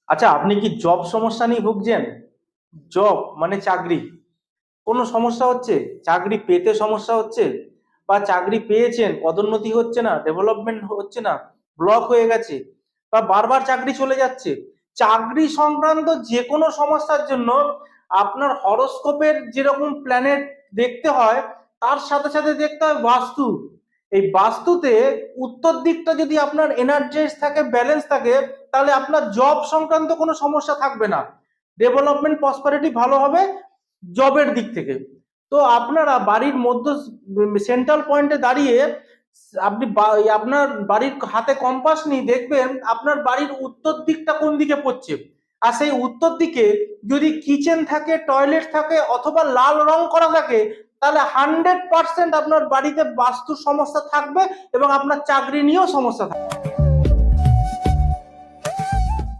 আচ্ছা, আপনি কি জব সমস্যা নিয়ে ভুগছেন? জব মানে চাকরি, কোনো সমস্যা হচ্ছে? চাকরি পেতে সমস্যা হচ্ছে, বা চাকরি পেয়েছেন পদোন্নতি হচ্ছে না, ডেভেলপমেন্ট হচ্ছে না, ব্লক হয়ে গেছে, বা বারবার চাকরি চলে যাচ্ছে। চাকরি সংক্রান্ত যে কোনো সমস্যার জন্য আপনার হরোস্কোপের যেরকম প্ল্যানেট দেখতে হয়, তার সাথে সাথে দেখতে হয় বাস্তু। এই বাস্তুতে উত্তর দিকটা যদি আপনার এনার্জাইজ থাকে, ব্যালেন্স থাকে, তাহলে আপনার জব সংক্রান্ত কোনো সমস্যা থাকবে না। ডেভেলপমেন্ট প্রসপারিটি ভালো হবে জবের দিক থেকে। তো আপনারা বাড়ির মধ্য সেন্ট্রাল পয়েন্টে দাঁড়িয়ে আপনি আপনার বাড়ির হাতে কম্পাস নিয়ে দেখবেন আপনার বাড়ির উত্তর দিকটা কোন দিকে পড়ছে। আর সেই উত্তর দিকে যদি কিচেন থাকে, টয়লেট থাকে, অথবা লাল রং করা থাকে, তাহলে 100% আপনার বাড়িতে বাস্তু সমস্যা থাকবে এবং আপনার চাকরি নিয়েও সমস্যা থাকবে।